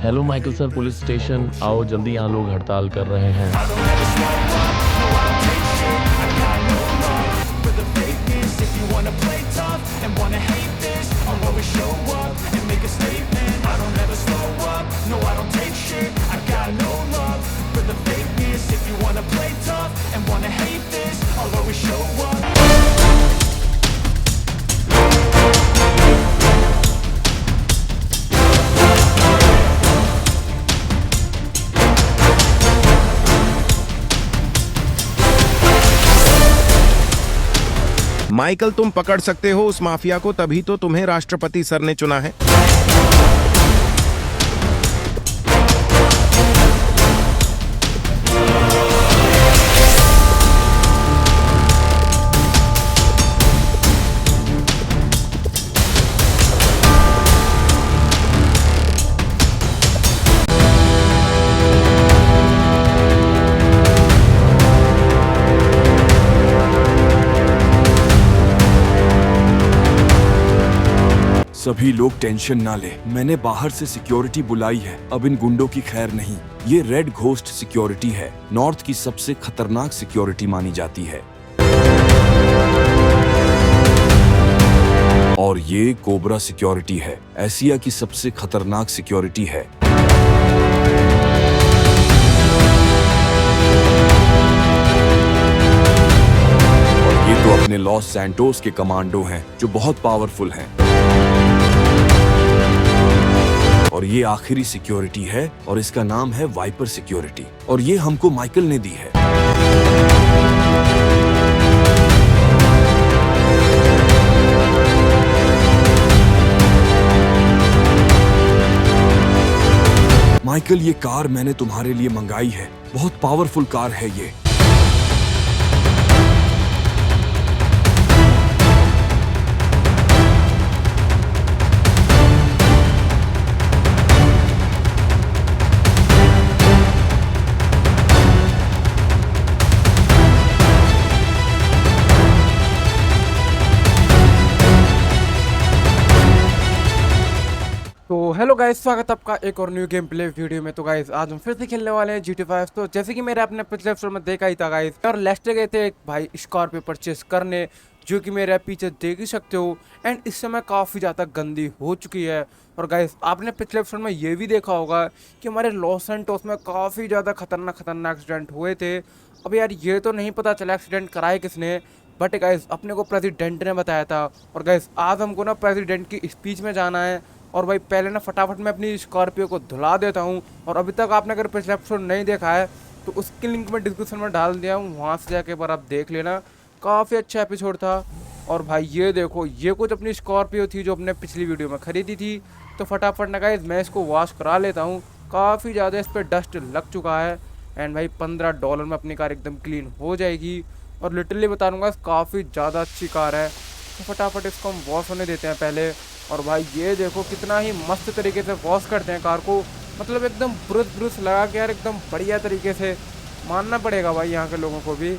Hello Michael sir, police station आओ जल्दी, यहाँ लोग हड़ताल कर रहे हैं। माइकल, तुम पकड़ सकते हो उस माफिया को, तभी तो तुम्हें राष्ट्रपति सर ने चुना है। सभी लोग टेंशन ना ले, मैंने बाहर से सिक्योरिटी बुलाई है, अब इन गुंडों की खैर नहीं। ये रेड घोस्ट सिक्योरिटी है, नॉर्थ की सबसे खतरनाक सिक्योरिटी मानी जाती है। और ये कोबरा सिक्योरिटी है, एशिया की सबसे खतरनाक सिक्योरिटी है। और ये तो अपने लॉस सैंटोस के कमांडो हैं, जो बहुत पावरफुल हैं। और ये आखिरी सिक्योरिटी है और इसका नाम है वाइपर सिक्योरिटी, और ये हमको माइकल ने दी है। माइकल, ये कार मैंने तुम्हारे लिए मंगाई है, बहुत पावरफुल कार है ये। तो हेलो गाइस, स्वागत है आपका एक और न्यू गेम प्ले वीडियो में। तो गाइस आज हम फिर से खेलने वाले हैं GTA 5। तो जैसे कि मेरे अपने पिछले एपिसोड में देखा ही था गाइस, और लेस्टर गए थे एक भाई स्कॉर्पियो परचेस करने, जो कि मेरे पीछे देख ही सकते हो। एंड इस समय काफ़ी ज़्यादा गंदी हो चुकी है। और गाइस आपने पिछले एपिसोड में ये भी देखा होगा कि हमारे लॉस सैंटोस में काफ़ी ज़्यादा खतरनाक एक्सीडेंट हुए थे। अब यार ये तो नहीं पता चला एक्सीडेंट कराए किसने, बट गाइस अपने को प्रेसिडेंट ने बताया था। और गाइस आज हमको ना प्रेसिडेंट की स्पीच में जाना है। और भाई पहले ना फटाफट मैं अपनी स्कॉर्पियो को धुला देता हूँ। और अभी तक आपने अगर पिछला एपिसोड नहीं देखा है तो उसकी लिंक मैं डिस्क्रिप्शन में डाल दिया हूँ, वहाँ से जाके एक बार आप देख लेना। काफ़ी अच्छा एपिसोड था। और भाई ये देखो, ये कुछ अपनी स्कॉर्पियो थी जो अपने पिछली वीडियो में ख़रीदी थी। तो फटाफट ना गाइस मैं इसको वॉश करा लेता हूँ। काफ़ी ज़्यादा इस पर डस्ट लग चुका है। एंड भाई $15 में अपनी कार एकदम क्लीन हो जाएगी। और लिटरली बता दूँगा काफ़ी ज़्यादा अच्छी कार है। तो फटाफट इसको हम वॉश होने देते हैं पहले। और भाई ये देखो कितना ही मस्त तरीके से वॉश करते हैं कार को, मतलब एकदम ब्रुश लगा के यार एकदम बढ़िया तरीके से, मानना पड़ेगा भाई यहाँ के लोगों को भी।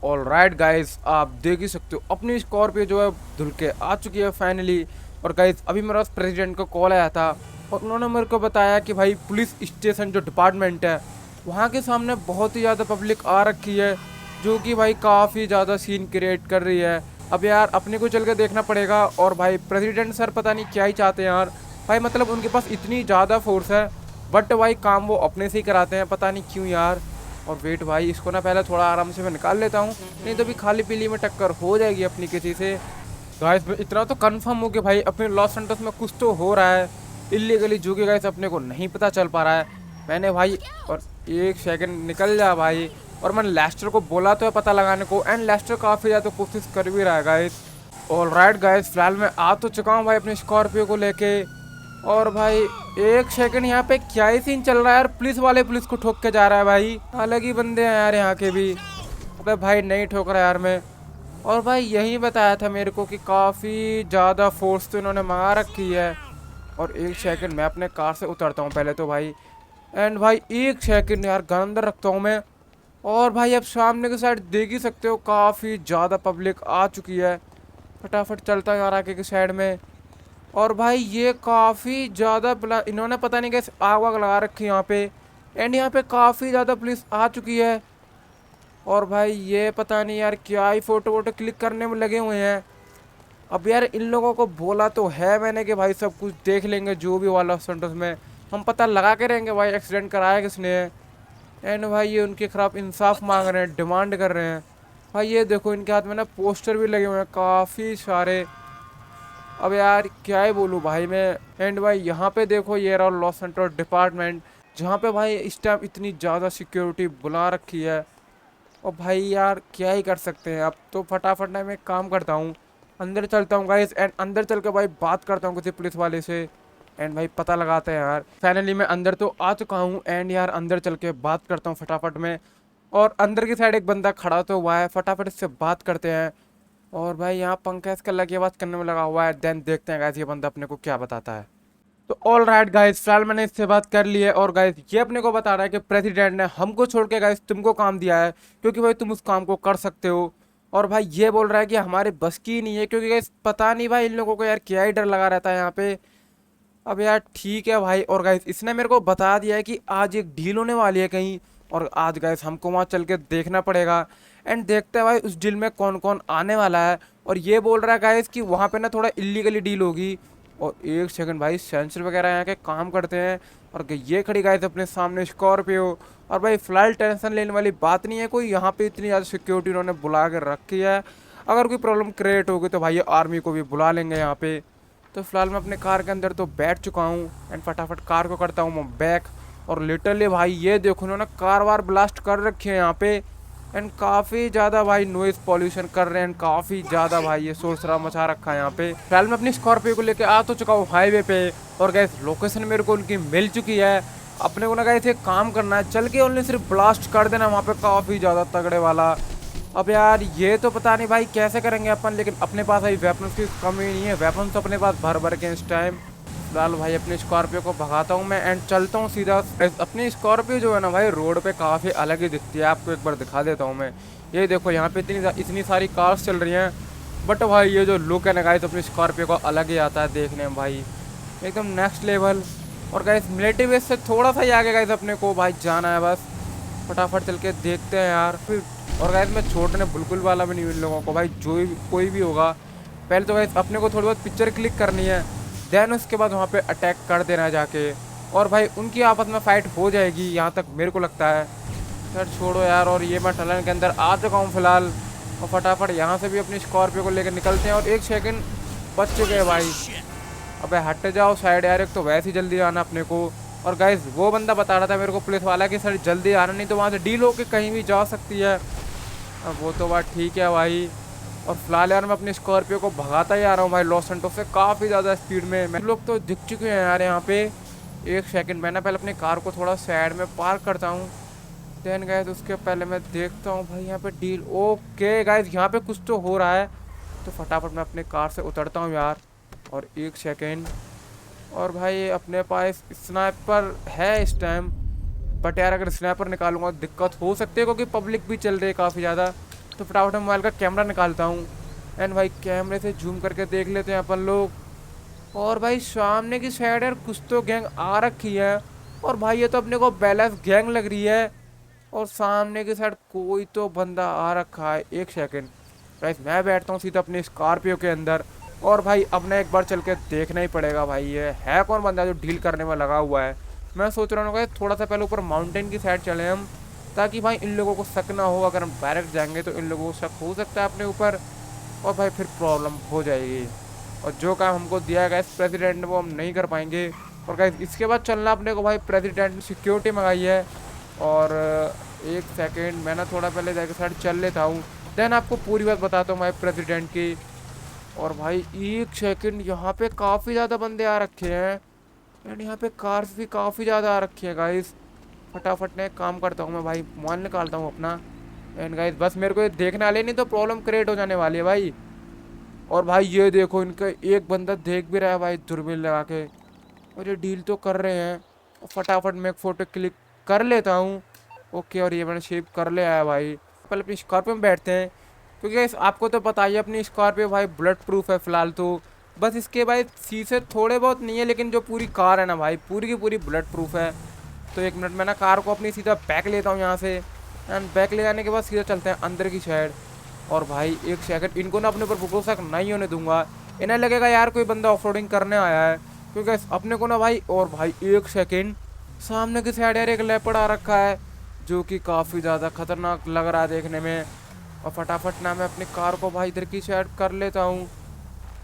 ऑलराइट गाइस, आप देख ही सकते हो अपनी स्कॉर्पियो जो है धुल के आ चुकी है फाइनली। और गाइस अभी मेरे पास प्रेसिडेंट का कॉल आया था और उन्होंने मेरे को बताया कि भाई पुलिस स्टेशन जो डिपार्टमेंट है वहाँ के सामने बहुत ही ज़्यादा पब्लिक आ रखी है, जो कि भाई काफ़ी ज़्यादा सीन क्रिएट कर रही है। अब यार अपने को चल के देखना पड़ेगा। और भाई प्रेसिडेंट सर पता नहीं क्या ही चाहते हैं यार, भाई मतलब उनके पास इतनी ज़्यादा फोर्स है, बट भाई काम वो अपने से ही कराते हैं, पता नहीं क्यों यार। और वेट भाई, इसको ना पहले थोड़ा आराम से मैं निकाल लेता हूँ, नहीं तो भी खाली पीली में टक्कर हो जाएगी अपनी किसी से। गाइस इतना तो कंफर्म हो कि भाई अपने लॉस सैंटोस में कुछ तो हो रहा है इलीगली, जो कि गाइस अपने को नहीं पता चल पा रहा है। मैंने भाई, और एक सेकंड निकल जा भाई, और मैंने लेस्टर को बोला तो है पता लगाने को, एंड लेस्टर काफ़ी ज़्यादा कोशिश कर भी रहा है गाइस। ऑलराइट गाइस, फिलहाल मैं आ तो चुका हूँ भाई अपनी स्कॉर्पियो को लेके। और भाई एक सेकंड, यहाँ पे क्या ही सीन चल रहा है यार, पुलिस वाले पुलिस को ठोक के जा रहा है भाई, अलग ही बंदे हैं यार यहाँ के भी। अबे भाई नहीं ठोक रहा यार मैं। और भाई यही बताया था मेरे को कि काफ़ी ज़्यादा फोर्स तो इन्होंने मंगा रखी है। और एक सेकंड मैं अपने कार से उतरता हूँ पहले तो भाई। एंड भाई एक सेकंड यार, गन अंदर रखता हूँ मैं। और भाई अब सामने की साइड देख ही सकते हो काफ़ी ज़्यादा पब्लिक आ चुकी है। फटाफट चलता हूँ यार आगे की साइड में। और भाई ये काफ़ी ज़्यादा इन्होंने पता नहीं कैसे आग वाग लगा रखी है यहाँ पे। एंड यहाँ पे काफ़ी ज़्यादा पुलिस आ चुकी है। और भाई ये पता नहीं यार क्या ही फ़ोटो वोटो क्लिक करने में लगे हुए हैं। अब यार इन लोगों को बोला तो है मैंने कि भाई सब कुछ देख लेंगे जो भी हुआ लॉस सैंटोस में, हम पता लगा के रहेंगे भाई एक्सीडेंट कराया किसने है। एंड भाई ये उनके खिलाफ इंसाफ मांग रहे हैं, डिमांड कर रहे हैं। भाई ये देखो इनके हाथ में ना पोस्टर भी लगे हुए हैं काफ़ी सारे। अब यार क्या ही बोलूँ भाई मैं। एंड भाई यहाँ पे देखो ये रहा लॉस सैंटोस डिपार्टमेंट, जहाँ पे भाई इस टाइम इतनी ज़्यादा सिक्योरिटी बुला रखी है। और भाई यार क्या ही कर सकते हैं। अब तो फटाफट ना मैं एक काम करता हूँ, अंदर चलता हूँ गाइस। एंड अंदर चल के भाई बात करता हूँ किसी पुलिस वाले से। एंड भाई पता लगाते हैं यार। फाइनली मैं अंदर तो आ चुका हूँ। एंड यार अंदर चल के बात करता हूँ फटाफट में। और अंदर की साइड एक बंदा खड़ा तो हुआ है, फटाफट इससे बात करते हैं। और भाई यहाँ पंखा इसका लगे बात करने में लगा हुआ है। देन देखते हैं गाइस ये बंदा अपने को क्या बताता है। तो ऑल राइट गाइस, फिलहाल मैंने इससे बात कर ली है। और गाइस ये अपने को बता रहा है कि प्रेसिडेंट ने हमको छोड़ के गाइस तुमको काम दिया है, क्योंकि भाई तुम उस काम को कर सकते हो। और भाई ये बोल रहा है कि हमारे बस की नहीं है, क्योंकि गाइस पता नहीं भाई इन लोगों को यार क्या ही डर लगा रहता है यहाँ पे। अब यार ठीक है भाई। और गाइस इसने मेरे को बता दिया है कि आज एक डील होने वाली है कहीं, और आज गाइस हमको वहाँ चल के देखना पड़ेगा। एंड देखते हैं भाई उस डील में कौन कौन आने वाला है। और ये बोल रहा है गाइस कि वहाँ पे ना थोड़ा इलीगली डील होगी। और एक सेकंड भाई, सेंसर वगैरह यहाँ के काम करते हैं। और ये खड़ी गाइस अपने सामने स्कॉर्पियो। और भाई फिलहाल टेंशन लेने वाली बात नहीं है कोई, यहाँ पे इतनी ज़्यादा सिक्योरिटी उन्होंने बुला के रखी है। अगर कोई प्रॉब्लम क्रिएट होगी तो भाई ये आर्मी को भी बुला लेंगे यहाँ पे। तो फिलहाल मैं अपने कार के अंदर तो बैठ चुका हूँ। एंड फटाफट कार को करता हूँ मैं बैक। और लिटरली भाई ये देखो उन्होंने कार वार ब्लास्ट कर रखी है यहाँ पे। एंड काफ़ी ज़्यादा भाई नॉइज़ पॉल्यूशन कर रहे हैं। काफ़ी ज़्यादा भाई ये शोर शराबा मचा रखा है यहाँ पे। फिलहाल मैं अपनी स्कॉर्पियो को लेके आ तो चुका हूँ हाईवे पे। और गैस लोकेशन मेरे को उनकी मिल चुकी है। अपने को ना गए थे काम करना है, चल के उन्हें सिर्फ ब्लास्ट कर देना वहाँ पे काफ़ी ज़्यादा तगड़े वाला। अब यार ये तो पता नहीं भाई कैसे करेंगे अपन, लेकिन अपने पास अभी वेपन की कमी नहीं है। वेपन तो अपने पास भर भर के इस टाइम। फिलहाल भाई अपनी स्कॉर्पियो को भगाता हूँ मैं एंड चलता हूँ सीधा। अपनी स्कॉर्पियो जो है ना भाई रोड पे काफ़ी अलग ही दिखती है, आपको एक बार दिखा देता हूँ मैं। ये देखो यहाँ पे इतनी सारी कार्स चल रही हैं, बट भाई ये जो लुक है ना गाइस अपनी स्कॉर्पियो का अलग ही आता है देखने में भाई, एकदम नेक्स्ट लेवल। और गाइस मिलिट्री बेस से थोड़ा सा ही आगे गाइस अपने को भाई जाना है बस। फटाफट चल के देखते हैं यार फिर। और गाइस मैं छोड़ने बिल्कुल वाला भी नहीं हूँ इन लोगों को भाई, जो भी कोई भी होगा। पहले तो गाइस अपने को थोड़ी बहुत पिक्चर क्लिक करनी है, देन उसके बाद वहाँ पे अटैक कर देना है जाके। और भाई उनकी आपस में फाइट हो जाएगी यहाँ तक मेरे को लगता है। सर छोड़ो यार। और ये मैं टनल के अंदर आ चुका हूँ फिलहाल। और फटाफट यहाँ से भी अपनी स्कॉर्पियो को लेकर निकलते हैं। और एक सेकंड बच चुके हैं भाई। अबे हट जाओ साइड यार, एक तो वैसे ही जल्दी आना अपने को। और गाइस वो बंदा बता रहा था मेरे को पुलिस वाला कि सर जल्दी आना, नहीं तो वहाँ से डील होके कहीं भी जा सकती है। अब वो तो बात ठीक है भाई। और फिलहाल यार मैं अपनी स्कॉर्पियो को भगाता ही आ रहा हूँ भाई लॉस सैंटोस से काफ़ी ज़्यादा स्पीड में। मैं लोग तो दिख चुके हैं यार यहाँ पे। एक सेकंड मैं ना पहले अपनी कार को थोड़ा साइड में पार्क करता हूँ, देन गाइस उसके पहले मैं देखता हूँ भाई यहाँ पे डील। ओके गाइस यहाँ पे कुछ तो हो रहा है। तो फटाफट मैं अपने कार से उतरता हूँ यार। और एक सेकेंड। और भाई अपने पास स्नाइपर है इस टाइम, बट यार अगर स्नाइपर निकालूंगा तो दिक्कत हो सकती है, क्योंकि पब्लिक भी चल रही है काफ़ी ज़्यादा। तो फटाफट मोबाइल का कैमरा निकालता हूँ एंड भाई कैमरे से जूम करके देख लेते हैं अपन लोग। और भाई सामने की साइड यार कुछ तो गैंग आ रखी है। और भाई ये तो अपने को बैलेंस गैंग लग रही है। और सामने की साइड कोई तो बंदा आ रखा है। एक सेकेंड गाइस मैं बैठता हूँ सीधा अपनी स्कॉर्पियो के अंदर। और भाई अब ना एक बार चल के देखना ही पड़ेगा भाई ये है कौन बंदा जो डील करने में लगा हुआ है। मैं सोच रहा हूँ थोड़ा सा पहले ऊपर माउंटेन की साइड चले हम, ताकि भाई इन लोगों को शक ना हो। अगर हम डायरेक्ट जाएंगे तो इन लोगों को शक हो सकता है अपने ऊपर, और भाई फिर प्रॉब्लम हो जाएगी। और जो काम हमको दिया गया इस प्रेसिडेंट ने वो हम नहीं कर पाएंगे। और गाइस इसके बाद चलना अपने को भाई प्रेसिडेंट ने सिक्योरिटी मंगाई है। और एक सेकेंड मैं ना थोड़ा पहले जाके साइड चल लेता हूँ, देन आपको पूरी बात बताता हूँ भाई प्रेसिडेंट की। और भाई एक सेकंड यहाँ पे काफ़ी ज़्यादा बंदे आ रखे हैं एंड यहाँ पे कार्स भी काफ़ी ज़्यादा आ रखी हैं गाइस। फटाफट ने काम करता हूँ मैं भाई, मोबाइल निकालता हूँ अपना। एंड गाइस बस मेरे को ये देखने वाले, नहीं तो प्रॉब्लम क्रिएट हो जाने वाली है भाई। और भाई ये देखो इनका एक बंदा देख भी रहा है भाई दूरबीन लगा के, और ये डील तो कर रहे हैं। और फटाफट मैं एक फ़ोटो क्लिक कर लेता हूँ। ओके और ये मैंने शेप कर लिया है भाई। पहले अपनी स्कॉर्पियो में बैठते हैं, क्योंकि आपको तो पता ही है अपनी स्कॉर्पियो भाई बुलेट प्रूफ है फ़िलहाल तो। बस इसके भाई शीशे थोड़े बहुत नहीं है, लेकिन जो पूरी कार है ना भाई पूरी की पूरी बुलेट प्रूफ है। तो 1 मिनट में ना कार को अपनी सीधा बैक लेता हूँ यहाँ से, एंड बैक ले जाने के बाद सीधा चलते हैं अंदर की साइड। और भाई 1 सेकंड, इनको ना अपने ऊपर भरोसा नहीं होने दूंगा। इन्हें लगेगा यार कोई बंदा ऑफ रोडिंग करने आया है, क्योंकि अपने को ना भाई। और भाई 1 सेकंड, सामने की साइड यार एक लेपर्ड आ रखा है जो कि काफ़ी ज़्यादा खतरनाक लग रहा है देखने में। और फटाफट ना मैं अपनी कार को भाई इधर की साइड कर लेता हूँ।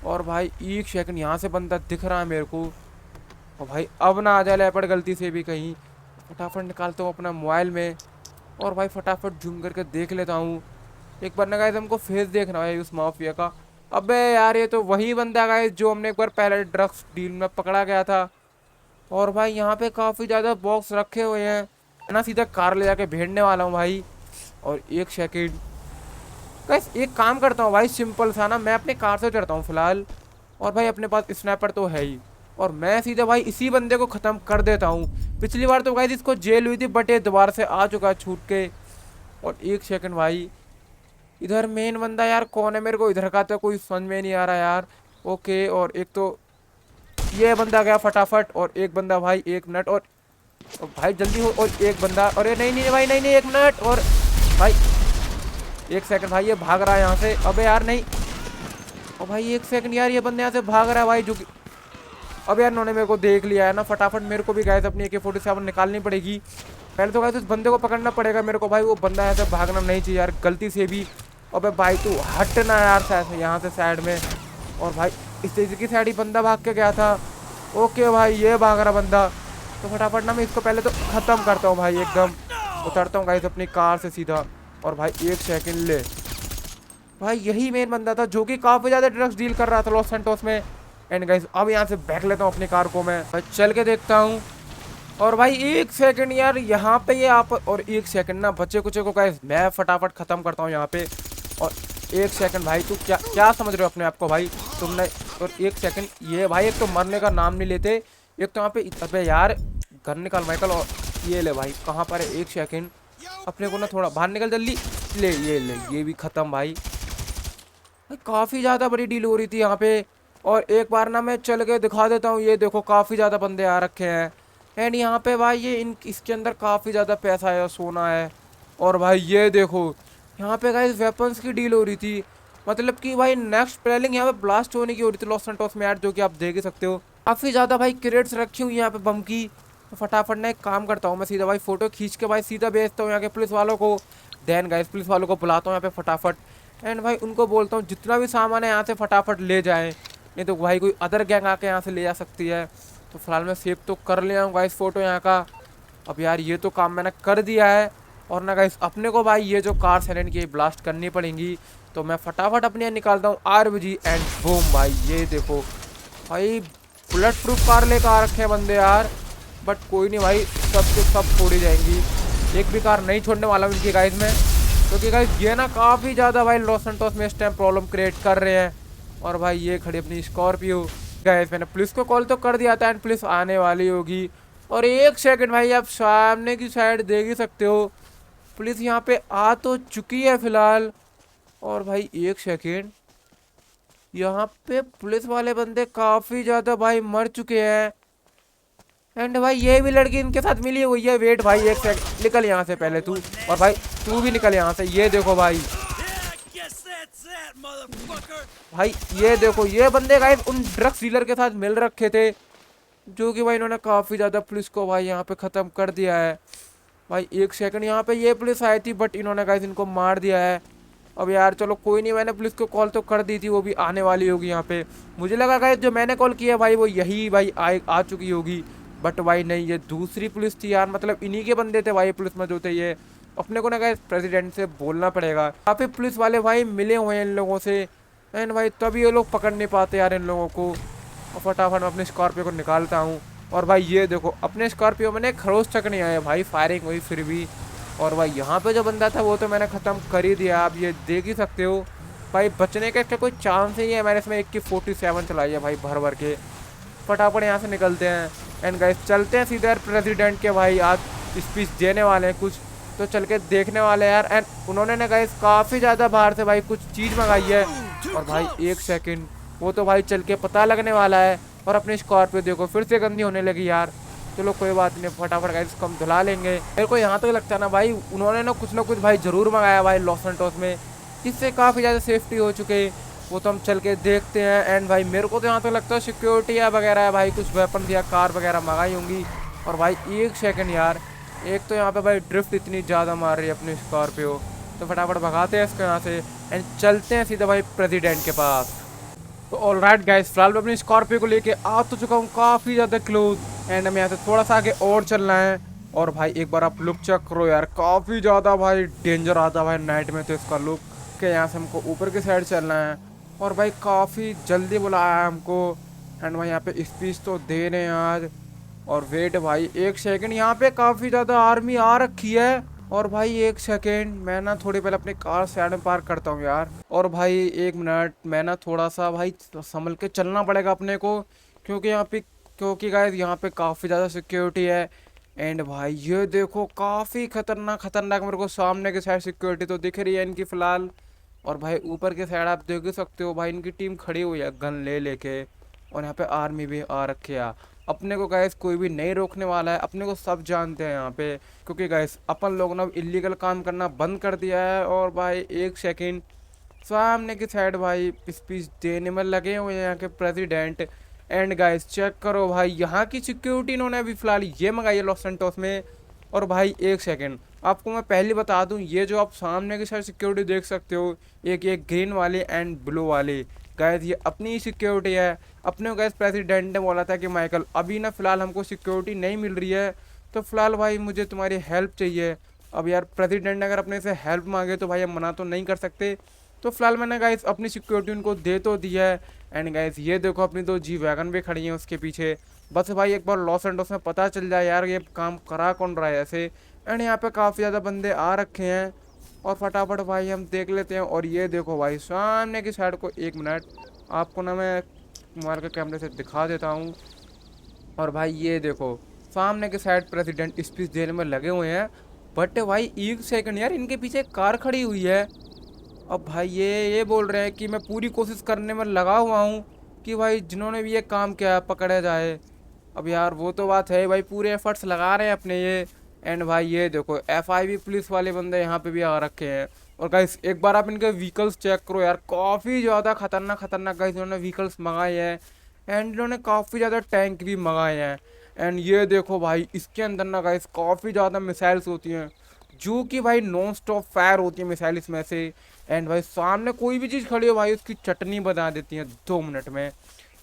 और भाई 1 सेकंड, यहाँ से बंदा दिख रहा है मेरे को। और भाई अब ना आ जाए लेपर्ड गलती से भी कहीं। फटाफट निकालता हूँ अपना मोबाइल में और भाई फटाफट जूम करके देख लेता हूँ। एक बार ना गाइस हमको फेस देखना है उस माफिया का। अबे यार ये तो वही बंदा गाइस जो हमने एक बार पहले ड्रग्स डील में पकड़ा गया था। और भाई यहाँ पे काफ़ी ज़्यादा बॉक्स रखे हुए हैं, है ना। सीधा कार ले जाके भेजने वाला हूँ भाई। और 1 सेकंड गाइस, एक काम करता हूँ भाई सिंपल सा ना, मैं अपने कार से चढ़ता हूँ फिलहाल। और भाई अपने पास स्नैपर तो है ही, और मैं सीधा भाई इसी बंदे को ख़त्म कर देता हूँ। पिछली बार तो गाइस इसको जेल हुई थी, बट ये दोबारा से आ चुका है छूट के। और 1 सेकंड भाई, इधर मेन बंदा यार कौन है, मेरे को इधर का तो कोई समझ में नहीं आ रहा यार। ओके, और एक तो ये बंदा गया फटाफट, और एक बंदा भाई 1 मिनट, और भाई जल्दी हो। और एक बंदा, अरे नहीं नहीं भाई, नहीं 1 मिनट, और भाई 1 सेकंड भाई ये भाग रहा है यहाँ से। अबे यार नहीं, और भाई 1 सेकंड यार ये बंदे यहाँ से भाग रहा है भाई, जो कि अब यार इन्होंने मेरे को देख लिया है ना। फटाफट मेरे को भी गाइस अपनी AK-47 निकालनी पड़ेगी। पहले तो गाइस उस बंदे को पकड़ना पड़ेगा मेरे को भाई, वो बंदा ऐसे भागना नहीं चाहिए यार गलती से भी। अबे भाई तू हटना यार यहाँ से साइड में। और भाई इस तरीके की साइड ही बंदा भाग के गया था। ओके भाई ये भाग रहा बंदा, तो फटाफट ना मैं इसको पहले तो ख़त्म करता हूँ भाई एकदम। उतरता हूँ गाइस अपनी कार से सीधा। और भाई 1 सेकंड ले, भाई यही मेन बंदा था जो कि काफ़ी ज़्यादा ड्रग्स डील कर रहा था लॉस सैंटोस में। एंड गाइस अब यहाँ से बैक लेता हूँ अपनी कार को मैं, भाई चल के देखता हूँ। और भाई 1 सेकंड यार यहाँ पे ये आप, और 1 सेकंड ना बच्चे कुचे को गाइस मैं फटाफट ख़त्म करता हूँ यहाँ पे। और 1 सेकंड भाई तू क्या समझ रहे हो अपने आप को भाई तुमने। और 1 सेकंड ये भाई एक तो मरने का नाम नहीं लेते, एक तो यहाँ पे। अबे यार घर निकाल माइकल, और ये ले भाई कहाँ पर है। 1 सेकंड, अपने को ना थोड़ा बाहर निकल जल्दी। ले ये भी ख़त्म भाई। काफ़ी ज़्यादा बड़ी डील हो रही थी यहाँ पे। और एक बार ना मैं चल के दिखा देता हूँ, ये देखो काफ़ी ज़्यादा बंदे आ रखे हैं। एंड यहाँ पे भाई ये इसके अंदर काफ़ी ज़्यादा पैसा है, सोना है। और भाई ये देखो यहाँ पे गाइस वेपन्स की डील हो रही थी, मतलब कि भाई नेक्स्ट प्लेलिंग यहाँ पे ब्लास्ट होने की हो रही थी लॉस सैंटोस में यार, जो कि आप देख ही सकते हो। काफ़ी ज़्यादा भाई क्रेट्स रखी हुई यहाँ पे बम की। तो फटाफट ना एक काम करता हूँ मैं, सीधा भाई फ़ोटो खींच के भाई सीधा भेजता हूँ यहाँ के पुलिस वालों को। देन गाइस पुलिस वालों को बुलाता हूँ यहाँ पे फटाफट। एंड भाई उनको बोलता हूँ जितना भी सामान है यहाँ से फटाफट ले जाएँ, नहीं तो भाई कोई अदर गैंग आके यहाँ से ले जा सकती है। तो फिलहाल मैं सेव तो कर लिया हूँ गाइस फ़ोटो यहाँ का। अब यार ये तो काम मैंने कर दिया है। और ना गाइस अपने को भाई ये जो कार साइलेंट की ब्लास्ट करनी पड़ेंगी, तो मैं फटाफट अपने यहाँ निकालता हूँ RPG। एंड बूम भाई ये देखो भाई बुलेट प्रूफ कार लेकर आ रखे हैं बंदे यार। बट कोई नहीं भाई, सबके सब छोड़ी जाएंगी, एक भी कार नहीं छोड़ने वाला हूँ इनकी गाइस में। क्योंकि गाइस ये ना काफ़ी ज़्यादा भाई लॉस सैंटोस में इस टाइम प्रॉब्लम क्रिएट कर रहे हैं। और भाई ये खड़ी अपनी स्कॉर्पियो। गाइस मैंने पुलिस को कॉल तो कर दिया था एंड पुलिस आने वाली होगी। और 1 सेकंड भाई आप सामने की साइड देख ही सकते हो, पुलिस यहाँ पे आ तो चुकी है फिलहाल। और भाई 1 सेकंड, यहाँ पे पुलिस वाले बंदे काफ़ी ज़्यादा भाई मर चुके हैं। एंड भाई ये भी लड़की इनके साथ मिली हुई है। वेट भाई 1 सेकंड, निकल यहाँ से पहले तू, और भाई तू भी निकल यहाँ से। ये देखो भाई भाई ये देखो ये बंदे गाइस उन ड्रग्स डीलर के साथ मिल रखे थे, जो कि भाई इन्होंने काफ़ी ज़्यादा पुलिस को भाई यहाँ पे ख़त्म कर दिया है। भाई 1 सेकंड, यहाँ पे ये पुलिस आई थी बट इन्होंने गाइस इनको मार दिया है। अब यार चलो कोई नहीं, मैंने पुलिस को कॉल तो कर दी थी, वो भी आने वाली होगी यहाँ पे। मुझे लगा गाइस जो मैंने कॉल किया भाई वो यही भाई आ चुकी होगी, बट भाई नहीं, ये दूसरी पुलिस थी यार। मतलब इन्हीं के बंदे थे भाई पुलिस में जो थे ये। अपने को ना गाइस प्रेसिडेंट से बोलना पड़ेगा। काफ़ी पुलिस वाले भाई मिले हुए हैं इन लोगों से, एंड भाई तभी ये लोग पकड़ नहीं पाते यार इन लोगों को। और फटाफट मैं अपने स्कॉर्पियो को निकालता हूँ। और भाई ये देखो अपने स्कॉर्पियो में एक खरोच तक नहीं आया भाई, फायरिंग हुई फिर भी। और भाई यहाँ पे जो बंदा था वो तो मैंने ख़त्म कर ही दिया, आप ये देख ही सकते हो। भाई बचने का इसका कोई चांस ही है, मैंने इसमें AK-47 चलाई है भाई भर भर के। फटाफट यहाँ से निकलते हैं एंड गाइस चलते हैं सीधे प्रेसिडेंट के भाई आज स्पीच देने वाले हैं कुछ, तो चल के देखने वाले हैं यार। एंड उन्होंने ना गाइस काफ़ी ज़्यादा बाहर से भाई कुछ चीज़ मंगाई है। और भाई 1 सेकंड, वो तो भाई चल के पता लगने वाला है। और अपनी स्कॉर्पियो देखो फिर से गंदी होने लगी यार। चलो कोई बात नहीं, फटाफट गाइस इसको हम धुला लेंगे। मेरे को यहाँ तक लगता है ना भाई उन्होंने ना कुछ भाई ज़रूर मंगाया भाई लॉस सैंटोस में, जिससे काफ़ी ज़्यादा सेफ्टी हो चुके। वो तो हम चल के देखते हैं। एंड भाई मेरे को तो यहाँ तक लगता है सिक्योरिटी या वगैरह है भाई, कुछ वेपन या कार वगैरह मंगाई होंगी। और भाई एक सेकंड यार, एक तो यहाँ पे भाई ड्रिफ्ट इतनी ज़्यादा मार रही है अपनी स्कॉर्पियो, तो फटाफट भगाते हैं इसको यहाँ से एंड चलते हैं सीधा भाई प्रेसिडेंट के पास। तो ऑलराइट गाइस, फिलहाल मैं अपनी स्कॉर्पियो को लेके आ तो चुका हूँ काफ़ी ज़्यादा क्लोज। एंड हमें यहाँ से थोड़ा सा आगे और चलना है। और भाई एक बार आप लुक चेक करो यार, काफ़ी ज़्यादा भाई डेंजर आता भाई नाइट में तो इसका लुक। के यहाँ से हमको ऊपर की साइड चलना है। और भाई काफ़ी जल्दी बुलाया है हमको। एंड भाई यहाँ पे स्पीच तो दे रहे हैं आज। और वेट भाई एक सेकंड, यहाँ पे काफ़ी ज़्यादा आर्मी आ रखी है। और भाई एक सेकेंड, मैं ना थोड़ी पहले अपनी कार साइड में पार्क करता हूँ यार। और भाई एक मिनट, मैं ना थोड़ा सा भाई संभल के चलना पड़ेगा अपने को, क्योंकि गाइस यहाँ पे काफ़ी ज़्यादा सिक्योरिटी है। एंड भाई ये देखो काफ़ी खतरनाक मेरे को सामने की साइड सिक्योरिटी तो दिख रही है इनकी फ़िलहाल। और भाई ऊपर की साइड आप देख ही सकते हो भाई इनकी टीम खड़ी हुई है गन ले लेके। और यहाँ पे आर्मी भी आ रखी है। अपने को गैस कोई भी नहीं रोकने वाला है, अपने को सब जानते हैं यहाँ पे, क्योंकि गैस अपन लोगों ने इलीगल काम करना बंद कर दिया है। और भाई एक सेकंड, सामने की साइड भाई स्पीच देने में लगे हुए हैं यहाँ के प्रेसिडेंट। एंड गाइस चेक करो भाई यहाँ की सिक्योरिटी इन्होंने अभी फ़िलहाल ये मंगाई है लॉस सैंटोस में। और भाई एक सेकंड, आपको मैं पहले बता दूं, ये जो आप सामने की साइड सिक्योरिटी देख सकते हो, एक ये ग्रीन वाले एंड ब्लू वाले, गैस ये अपनी सिक्योरिटी है। अपने को गैस प्रेसिडेंट ने बोला था कि माइकल अभी ना फ़िलहाल हमको सिक्योरिटी नहीं मिल रही है, तो फ़िलहाल भाई मुझे तुम्हारी हेल्प चाहिए। अब यार प्रेसिडेंट ने अगर अपने से हेल्प मांगे तो भाई हम मना तो नहीं कर सकते। तो फिलहाल मैंने गाइस अपनी सिक्योरिटी उनको दे तो दिया है। एंड गाइस ये देखो अपनी तो जी वैगन भी खड़ी है उसके पीछे। बस भाई एक बार लॉस एंडोस में पता चल जाए यार ये काम करा कौन रहा है ऐसे। एंड यहाँ पे काफ़ी ज़्यादा बंदे आ रखे हैं। और फटाफट भाई हम देख लेते हैं। और ये देखो भाई सामने की साइड को, एक मिनट आपको ना मैं मोबाइल के कैमरे से दिखा देता हूँ। और भाई ये देखो सामने के साइड प्रेसिडेंट स्पीच देने में लगे हुए हैं। बट भाई एक सेकंड यार, इनके पीछे एक कार खड़ी हुई है। अब भाई ये बोल रहे हैं कि मैं पूरी कोशिश करने में लगा हुआ हूँ कि भाई जिन्होंने भी ये काम किया पकड़ा जाए। अब यार वो तो बात है भाई, पूरे एफर्ट्स लगा रहे हैं अपने ये। एंड भाई ये देखो FIB पुलिस वाले बंदे यहाँ पे भी आ रखे हैं। और गाइस एक बार आप इनके व्हीकल्स चेक करो यार, काफ़ी ज़्यादा खतरनाक गाइस इन्होंने व्हीकल्स मंगाए हैं। एंड इन्होंने काफ़ी ज़्यादा टैंक भी मंगाए हैं। एंड ये देखो भाई इसके अंदर ना गाइस काफ़ी ज़्यादा मिसाइल्स होती हैं, जो कि भाई नॉन स्टॉप फायर होती है मिसाइल इसमें से। एंड भाई सामने कोई भी चीज़ खड़ी हो भाई उसकी चटनी बना देती है 2 मिनट में।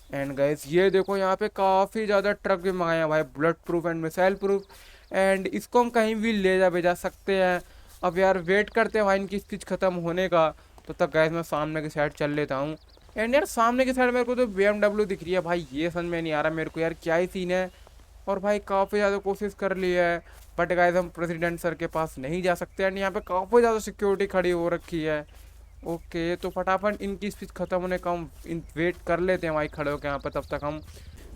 एंड गाइस ये देखो यहाँ पे काफ़ी ज़्यादा ट्रक भी मंगाए हैं भाई, bullet proof and missile proof. And इसको हम कहीं भी ले जा भेजा सकते हैं। अब यार वेट करते हैं भाई इनकी स्पीच ख़त्म होने का, तो तक गाइस मैं सामने की साइड चल लेता हूँ। एंड यार सामने की साइड मेरे को तो BMW दिख रही है भाई, ये समझ में नहीं आ रहा मेरे को यार क्या ही सीन है। और भाई काफ़ी ज़्यादा कोशिश कर ली है, बट गाइस हम प्रेसिडेंट सर के पास नहीं जा सकते। एंड यहाँ पे काफ़ी ज़्यादा सिक्योरिटी खड़ी हो रखी है। ओके तो फटाफट इनकी स्पीच ख़त्म होने का हम वेट कर लेते हैं भाई खड़े होकर यहाँ पर। तब तक हम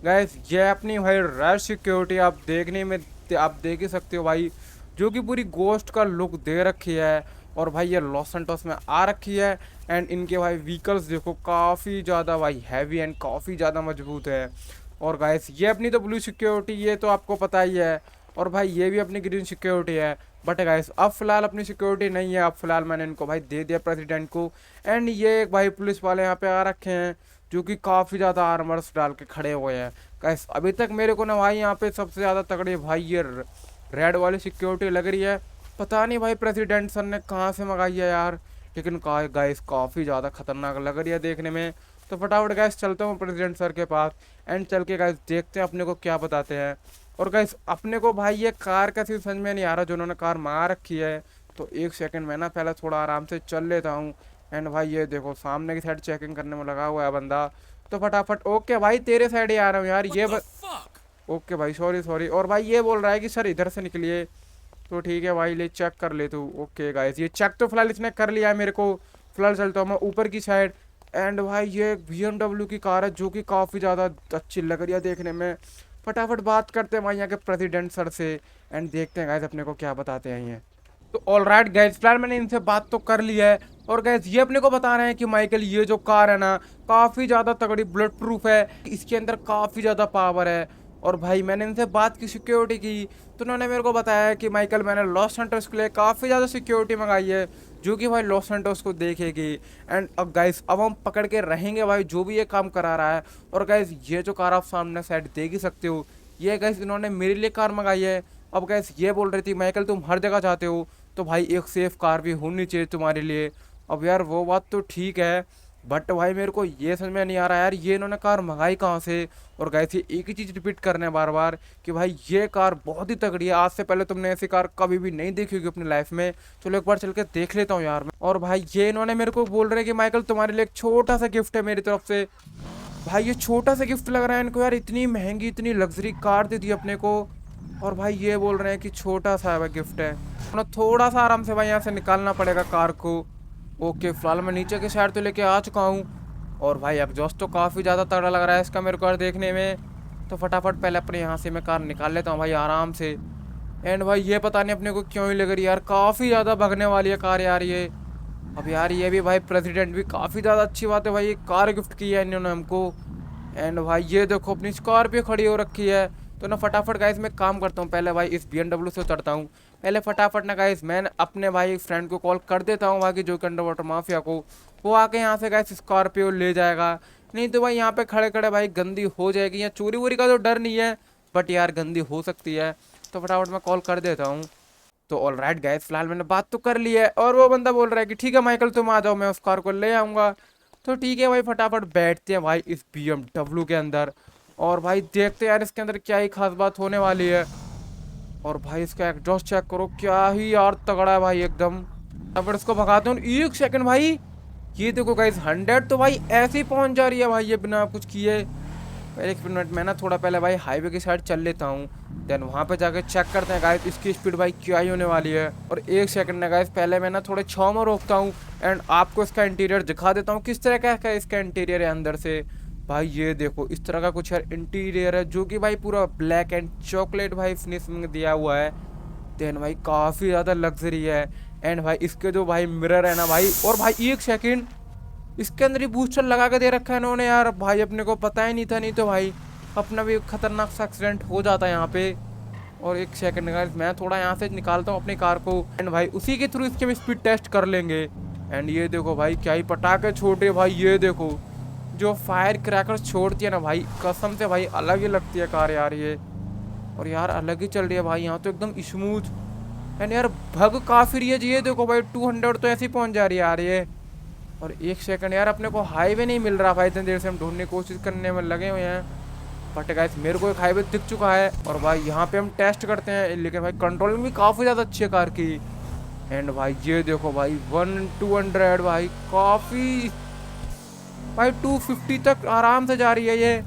गाइस ये अपनी भाई रश सिक्योरिटी आप देखने में आप देख ही सकते हो भाई, जो कि पूरी गोस्ट का लुक दे रखी है। और भाई ये लॉस सैंटोस में आ रखी है। एंड इनके भाई व्हीकल्स देखो काफ़ी ज़्यादा भाई हैवी एंड काफ़ी ज़्यादा मजबूत है। और गाइस ये अपनी तो ब्लू सिक्योरिटी, ये तो आपको पता ही है। और भाई ये भी अपनी ग्रीन सिक्योरिटी है। बट गाइस अब फिलहाल अपनी सिक्योरिटी नहीं है, अब फिलहाल मैंने इनको भाई दे दिया प्रेसिडेंट को। एंड ये एक भाई पुलिस वाले यहाँ पे आ रखे हैं, जो कि काफ़ी ज़्यादा आर्मर्स डाल के खड़े हुए हैं। गाइस अभी तक मेरे को ना भाई यहाँ पे सबसे ज़्यादा तगड़ी भाई ये रेड वाली सिक्योरिटी लग रही है। पता नहीं भाई प्रेसिडेंट सर ने कहाँ से मंगाई है यार, लेकिन गाइस काफ़ी ज़्यादा खतरनाक लग रही है देखने में। तो फटाफट गाइस चलता हूँ प्रेसिडेंट सर के पास। एंड चल के गाइस देखते हैं अपने को क्या बताते हैं। और गाइस अपने को भाई ये कार का चीज़ समझ में नहीं आ रहा जो उन्होंने कार मंगा रखी है। तो एक सेकंड मैं ना पहले थोड़ा आराम से चल लेता हूँ। एंड भाई ये देखो सामने की साइड चेकिंग करने में लगा हुआ है बंदा। तो फटाफट ओके भाई तेरे साइड ही आ रहा हूँ यार ये ओके भाई सॉरी। और भाई ये बोल रहा है कि सर इधर से निकलिए। तो ठीक है भाई ले चेक कर ले तू। ओके गाइस ये चेक तो फिलहाल इसने कर लिया है मेरे को। फिलहाल चलता हूँ मैं ऊपर की साइड। एंड भाई ये BMW की कार है, जो कि काफ़ी ज़्यादा अच्छी लग रही है देखने में। फटाफट बात करते हैं भाई यहाँ के प्रेसिडेंट सर से। एंड देखते हैं गाइस अपने को क्या बताते हैं ये। तो ऑलराइट गाइस, फिलहाल मैंने इनसे बात तो कर लिया है और गाइस ये अपने को बता रहे हैं कि माइकल ये जो कार है ना काफ़ी ज़्यादा तगड़ी बुलेट प्रूफ है, इसके अंदर काफ़ी ज़्यादा पावर है। और भाई मैंने इनसे बात की सिक्योरिटी की तो उन्होंने मेरे को बताया कि माइकल मैंने लॉस सैंटोस के लिए काफ़ी ज़्यादा सिक्योरिटी मंगाई है जो कि भाई लॉस सैंटोस को देखेगी। एंड अब गाइस अब हम पकड़ के रहेंगे भाई जो भी ये काम करा रहा है। और गाइस ये जो कार आप सामने साइड देख ही सकते हो, ये गाइस इन्होंने मेरे लिए कार मंगाई है। अब गाइस ये बोल रही थी माइकल तुम हर जगह जाते हो तो भाई एक सेफ कार भी होनी चाहिए तुम्हारे लिए। अब यार वो बात तो ठीक है, बट भाई मेरे को ये समझ में नहीं आ रहा यार ये इन्होंने कार मंगाई कहाँ से। और गाइस ये एक ही चीज़ रिपीट करने बार बार कि भाई ये कार बहुत ही तगड़ी है, आज से पहले तुमने ऐसी कार कभी भी नहीं देखी होगी अपनी लाइफ में। चलो एक बार चल के देख लेता हूँ यार मैं। और भाई ये इन्होंने मेरे को बोल रहे हैं कि माइकल तुम्हारे लिए एक छोटा सा गिफ्ट है मेरी तरफ से। भाई ये छोटा सा गिफ्ट लग रहा है इनको यार, इतनी महंगी इतनी लग्जरी कार दे दी अपने को और भाई ये बोल रहे हैं कि छोटा सा भाई गिफ्ट है। ना थोड़ा सा आराम से भाई यहाँ से निकालना पड़ेगा कार को। ओके फिलहाल मैं नीचे के साइड तो लेके आ चुका हूँ और भाई एग्जॉस्ट तो काफ़ी ज़्यादा तगड़ा लग रहा है इसका मेरे को यार देखने में। तो फटाफट पहले अपने यहाँ से मैं कार निकाल लेता हूँ भाई आराम से। एंड भाई ये पता नहीं अपने को क्यों ही लग रही है यार, काफ़ी ज़्यादा भगने वाली है कार यार ये। अब यार ये भी भाई प्रेसिडेंट भी काफ़ी ज़्यादा अच्छी बात है भाई, ये कार गिफ्ट की है इन्होंने हमको। एंड भाई ये देखो अपनी स्कॉर्पियो खड़ी हो रखी है। तो ना फटाफट गाइस मैं काम करता हूँ, पहले भाई इस BMW से उतरता हूँ। पहले फटाफट ना गाइस मैं अपने भाई फ्रेंड को कॉल कर देता हूँ बाकी जो कि अंडर वाटर माफिया को, वो आके यहाँ से गाइस स्कॉर्पियो ले जाएगा। नहीं तो भाई यहाँ पे खड़े खड़े भाई गंदी हो जाएगी। यहाँ चोरी वोरी का तो डर नहीं है बट यार गंदी हो सकती है। तो फटाफट मैं कॉल कर देता हूँ। तो ऑल राइट गाइस, फिलहाल मैंने बात तो कर ली है और वो बंदा बोल रहा है कि ठीक है माइकल तुम आ जाओ मैं उस कार को ले आऊँगा। तो ठीक है भाई फटाफट बैठते हैं भाई इस BMW के अंदर और भाई देखते हैं यार इसके अंदर क्या ही खास बात होने वाली है। और भाई इसका एग्जॉस्ट चेक करो, क्या ही यार तगड़ा है भाई एकदम। अब इसको भगाते हूँ, एक सेकंड भाई ये देखो गाइस 100 तो भाई ऐसे ही पहुंच जा रही है भाई ये बिना कुछ किए। एक मिनट मैं ना थोड़ा पहले भाई हाईवे की साइड चल लेता हूँ, देन वहाँ पे जाके चेक करते हैं गाइस इसकी स्पीड भाई क्या ही होने वाली है। और एक सेकंड ना गाइस पहले मैं ना थोड़े छाँव में रोकता हूँ एंड आपको इसका इंटीरियर दिखा देता हूँ किस तरह का इसका इंटीरियर है अंदर से। भाई ये देखो इस तरह का कुछ यार इंटीरियर है जो कि भाई पूरा ब्लैक एंड चॉकलेट भाई फिनिशिंग दिया हुआ है। देन भाई काफ़ी ज़्यादा लग्जरी है। एंड भाई इसके जो भाई मिरर है ना भाई, और भाई एक सेकंड इसके अंदर ही बूस्टर लगा के दे रखा है इन्होंने यार, भाई अपने को पता ही नहीं था, नहीं तो भाई अपना भी खतरनाक सा एक्सीडेंट हो जाता है यहाँ पे। और एक सेकंड गाइस मैं थोड़ा यहाँ से निकालता हूँ अपनी कार को एंड भाई उसी के थ्रू इसके भी स्पीड टेस्ट कर लेंगे। एंड ये देखो भाई क्या ही पटाखे छोटे भाई, ये देखो जो फायर क्रैकर्स छोड़ती है ना भाई कसम से भाई अलग ही लगती है कार यार ये। और यार अलग ही चल रही है भाई यहाँ तो एकदम स्मूथ। एंड यार भग काफ़ी रही है, ये देखो भाई 200 तो ऐसे ही पहुँच जा रही है यार ये। और एक सेकंड यार अपने को हाईवे नहीं मिल रहा भाई, इतनी देर से हम ढूंढने की कोशिश करने में लगे हुए हैं। बट गाइस मेरे को एक हाईवे दिख चुका है और भाई यहाँ पे हम टेस्ट करते हैं, लेकिन भाई कंट्रोलिंग भी काफ़ी ज़्यादा अच्छी है कार की। एंड भाई ये देखो भाई 1-200 भाई काफ़ी भाई 250 तक आराम से जा रही है ये।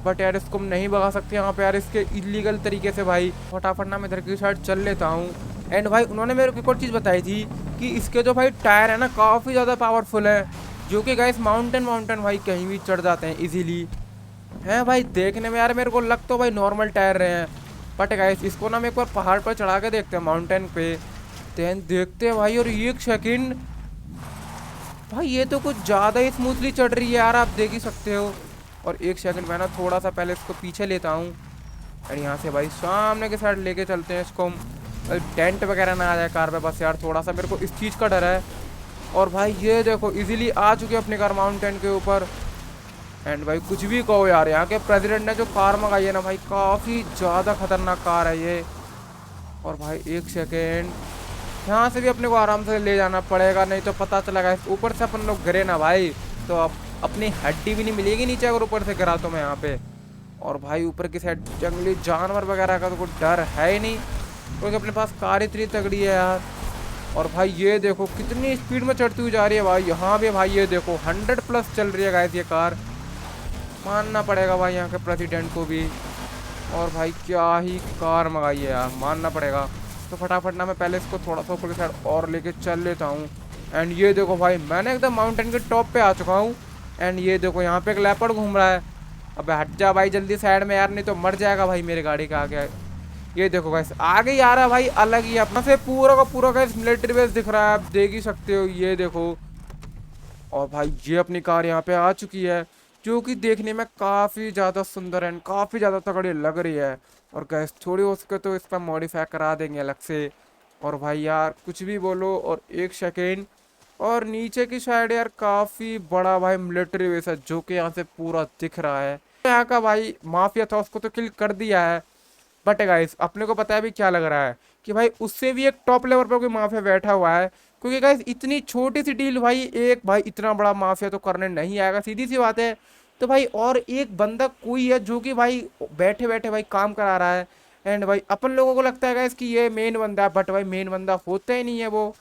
बट यार इसको हम नहीं भगा सकते यहाँ पे यार इसके इलीगल तरीके से। भाई फटाफट ना मैं इधर की साइड चल लेता हूँ। एंड भाई उन्होंने मेरे को एक और चीज़ बताई थी कि इसके जो भाई टायर है ना काफ़ी ज़्यादा पावरफुल है, जो कि गाइस माउंटेन भाई कहीं भी चढ़ जाते हैं इजीली। हैं भाई देखने में यार मेरे को लग तो भाई नॉर्मल टायर रहे हैं, बट गाइस इसको ना हम एक बार पहाड़ पर चढ़ा के देखते हैं माउंटेन पे, देन देखते हैं भाई। और एक सेकंड भाई ये तो कुछ ज़्यादा ही स्मूथली चढ़ रही है यार, आप देख ही सकते हो। और एक सेकंड मैं ना थोड़ा सा पहले इसको पीछे लेता हूँ और यहाँ से भाई सामने के साइड लेके चलते हैं इसको। टेंट वगैरह ना आ जाए कार पे, बस यार थोड़ा सा मेरे को इस चीज़ का डर है। और भाई ये देखो इजीली आ चुके अपनी कार माउंटेन के ऊपर। एंड भाई कुछ भी कहो यार यहाँ के प्रेसिडेंट ने जो कार मंगाई है ना भाई काफ़ी ज़्यादा खतरनाक कार है ये। और भाई एक सेकेंड यहाँ से भी अपने को आराम से ले जाना पड़ेगा, नहीं तो पता चला गया ऊपर से अपन लोग गिरे ना भाई तो अब अपनी हड्डी भी नहीं मिलेगी नीचे अगर ऊपर से गिरा तो मैं यहाँ पे। और भाई ऊपर की साइड जंगली जानवर वगैरह का तो कोई डर है ही नहीं क्योंकि अपने पास कार इतनी तगड़ी है यार। और भाई ये देखो कितनी स्पीड में चढ़ती हुई जा रही है भाई यहाँ पे। भाई ये देखो 100+ चल रही है गाइस ये कार, मानना पड़ेगा भाई यहाँ के प्रेसिडेंट को भी। और भाई क्या ही कार मंगाई है यार, मानना पड़ेगा। तो फटाफट ना मैं पहले इसको थोड़ा सा ऊपर की साइड और लेके चल लेता हूँ। एंड ये देखो भाई मैंने एकदम माउंटेन के टॉप पे आ चुका हूँ। एंड ये देखो यहाँ पे एक लेपर्ड घूम रहा है। अबे हट जा भाई जल्दी साइड में यार, नहीं तो मर जाएगा भाई मेरे गाड़ी के आगे। ये देखो गाइस आगे ही आ रहा है भाई, अलग ही अपना से पूरा का पूरा गाइस मिलिट्री बेस दिख रहा है, आप देख ही सकते हो। ये देखो, और भाई ये अपनी कार यहाँ पे आ चुकी है, जो कि देखने में काफ़ी ज़्यादा सुंदर एंड काफ़ी ज़्यादा तगड़ी लग रही है। और गैस थोड़ी हो सके तो इसका मॉडिफाई करा देंगे अलग से। और भाई यार कुछ भी बोलो, और एक सेकेंड, और नीचे की साइड यार काफ़ी बड़ा भाई मिलिट्री बेस है, जो कि यहाँ से पूरा दिख रहा है। यहाँ का भाई माफिया था, उसको तो किल कर दिया है, बट गाइस अपने को पता है भी क्या लग रहा है कि भाई उससे भी एक टॉप लेवल पर कोई माफिया बैठा हुआ है। क्योंकि गाइस इतनी छोटी सी डील भाई, एक भाई इतना बड़ा माफिया तो करने नहीं आएगा, सीधी सी बात है। तो भाई और एक बंदा कोई है जो कि भाई बैठे बैठे भाई काम करा रहा है। एंड भाई अपन लोगों को लगता है गाइस कि ये मेन बंदा है, बट भाई मेन बंदा होता ही नहीं है वो।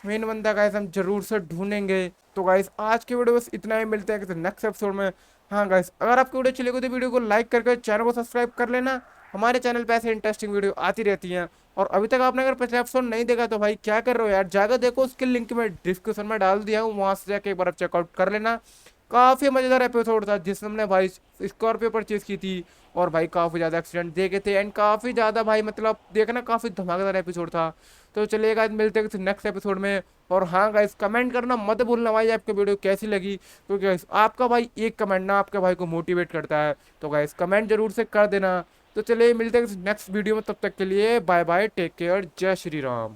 मेन बंदा गाइस हम जरूर से ढूंढेंगे। तो गाइस आज के वीडियो बस इतना ही, मिलते हैं किसी नेक्स्ट एपिसोड में। हाँ गाइस, अगर आपको वीडियो अच्छी लगी तो वीडियो को लाइक करके चैनल को सब्सक्राइब कर लेना। हमारे चैनल पे ऐसे इंटरेस्टिंग वीडियो आती रहती हैं। और अभी तक आपने अगर पिछला एपिसोड नहीं देखा तो भाई क्या कर रहे हो यार, जाकर देखो, उसके लिंक मैं डिस्क्रिप्शन में डाल दिया हूँ, वहाँ से जाके एक बार चेकआउट कर लेना। काफ़ी मज़ेदार एपिसोड था जिसमें हमने भाई स्कॉर्पियो परचेज की थी, और भाई काफ़ी ज़्यादा एक्सीडेंट देखे थे, एंड काफ़ी ज़्यादा भाई मतलब देखना काफ़ी धमाकेदार एपिसोड था। तो चलिए गाइस मिलते हैं किसी नेक्स्ट एपिसोड में। और हाँ गाइस कमेंट करना मत भूलना भाई आपको वीडियो कैसी लगी, क्योंकि गाइस आपका भाई एक कमेंट ना आपके भाई को मोटिवेट करता है। तो गाइस कमेंट जरूर से कर देना। तो चलिए मिलते हैं नेक्स्ट वीडियो में, तब तक के लिए बाय बाय, टेक केयर, जय श्री राम।